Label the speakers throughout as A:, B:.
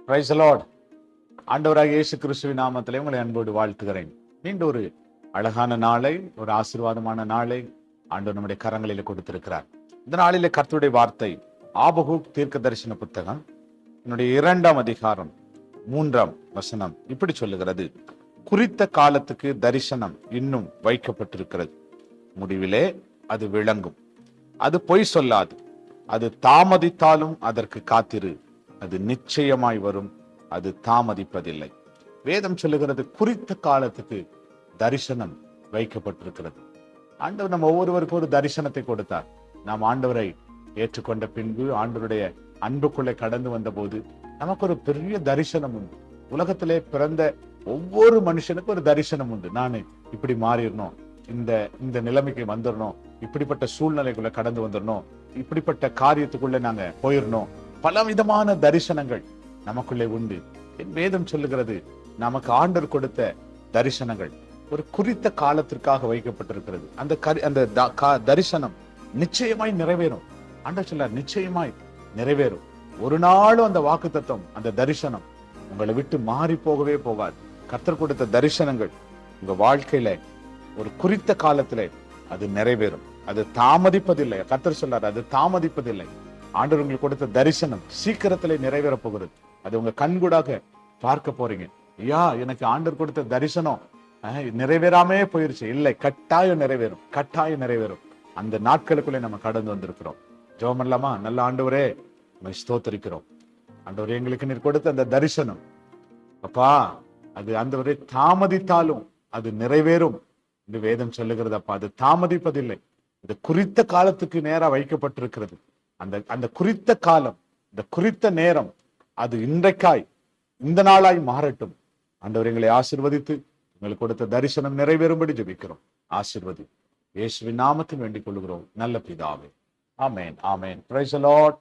A: Price the Lord. ஆண்டவராகிய இயேசு கிறிஸ்துவின் நாமத்திலே உங்களை அன்போடு வாழ்த்துகிறேன். மீண்டும் ஒரு அழகான நாளை, ஒரு ஆசீர்வாதமான நாளை ஆண்டவர் நம்முடைய கரங்களில் கொடுத்திருக்கிறார். இந்த நாளிலே கர்த்தருடைய வார்த்தை ஆபகூக் தீர்க்க தரிசன புத்தகம் என்னுடைய 2ஆம் அதிகாரம் 3ஆம் வசனம் இப்படி சொல்லுகிறது: குறித்த காலத்துக்கு தரிசனம் இன்னும் வைக்கப்பட்டிருக்கிறது, முடிவிலே அது விளங்கும். அது பொய் சொல்லாது, அது தாமதித்தாலும் அதற்கு காத்திரு, அது நிச்சயமாய் வரும், அது தாமதிப்பதில்லை. வேதம் சொல்லுகிறது குறித்த காலத்துக்கு தரிசனம் வைக்கப்பட்டிருக்கிறது. ஆண்டவர் நம்ம ஒவ்வொருவருக்கும் ஒரு தரிசனத்தை கொடுத்தார். நாம் ஆண்டவரை ஏற்றுக்கொண்ட பின்பு, ஆண்டவருடைய அன்புக்குள்ளே கடந்து வந்த போது நமக்கு ஒரு பெரிய தரிசனம் உண்டு. உலகத்திலே பிறந்த ஒவ்வொரு மனுஷனுக்கும் ஒரு தரிசனம் உண்டு. நான் இப்படி மாறிடணும், இந்த நிலைமைக்கு வந்துடணும், இப்படிப்பட்ட சூழ்நிலைக்குள்ள கடந்து வந்துடணும், இப்படிப்பட்ட காரியத்துக்குள்ள நாங்க போயிடணும். பல விதமான தரிசனங்கள் நமக்குள்ளே உண்டு. என் வேதம் சொல்லுகிறது, நமக்கு ஆண்டவர் கொடுத்த தரிசனங்கள் ஒரு குறித்த காலத்திற்காக வைக்கப்பட்டிருக்கிறது. அந்த தரிசனம் நிச்சயமாய் நிறைவேறும். ஆண்டவர் சொல்றார், நிச்சயமாய் நிறைவேறும். ஒரு நாளும் அந்த வாக்குத்தத்தம், அந்த தரிசனம் உங்களை விட்டு மாறி போகவே போகாது. கர்த்தர் கொடுத்த தரிசனங்கள் உங்க வாழ்க்கையில ஒரு குறித்த காலத்திலே அது நிறைவேறும். அது தாமதிப்பதில்லை. கர்த்தர் சொல்றாரு, அது தாமதிப்பதில்லை. ஆண்டவர் உங்களுக்கு கொடுத்த தரிசனம் சீக்கிரத்திலே நிறைவேற போகிறது. அது உங்க கண்கூடாக பார்க்க போறீங்க. ஐயா, எனக்கு ஆண்டவர் கொடுத்த தரிசனம் நிறைவேறாமே போயிருச்சு. இல்லை, கட்டாயம் நிறைவேறும், கட்டாயம் நிறைவேறும். அந்த நாட்களுக்குள்ளே நம்ம கடந்து வந்திருக்கிறோம். ஜெபம் பண்ணலாமா? நல்ல ஆண்டவரே, நம்ம ஸ்தோத்திரிக்கிறோம். ஆண்டவரே, எங்களுக்கு நீர் கொடுத்த அந்த தரிசனம் அப்பா, அது ஆண்டவரே தாமதித்தாலும் அது நிறைவேறும் என்று வேதம் சொல்லுகிறது. அப்பா, அது தாமதிப்பதில்லை. இது குறித்த காலத்துக்கு நேரா வைக்கப்பட்டிருக்கிறது. அந்த குறித்த காலம், இந்த குறித்த நேரம் அது இன்றைக்காய், இந்த நாளாய் மாறட்டும். ஆண்டவர் எங்களை ஆசீர்வதித்து உங்களுக்கு கொடுத்த தரிசனம் நிறைவேறும்படி ஜெபிக்கிறோம். ஆசீர்வதி இயேசுவின் நாமத்தில் வேண்டிக் கொள்கிறோம் நல்ல பிதாவே. Amen, amen. Praise the Lord.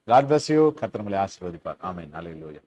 A: God bless you. கர்த்தர் உங்களை ஆசீர்வதிப்பார். ஆமென். அல்லேலூயா.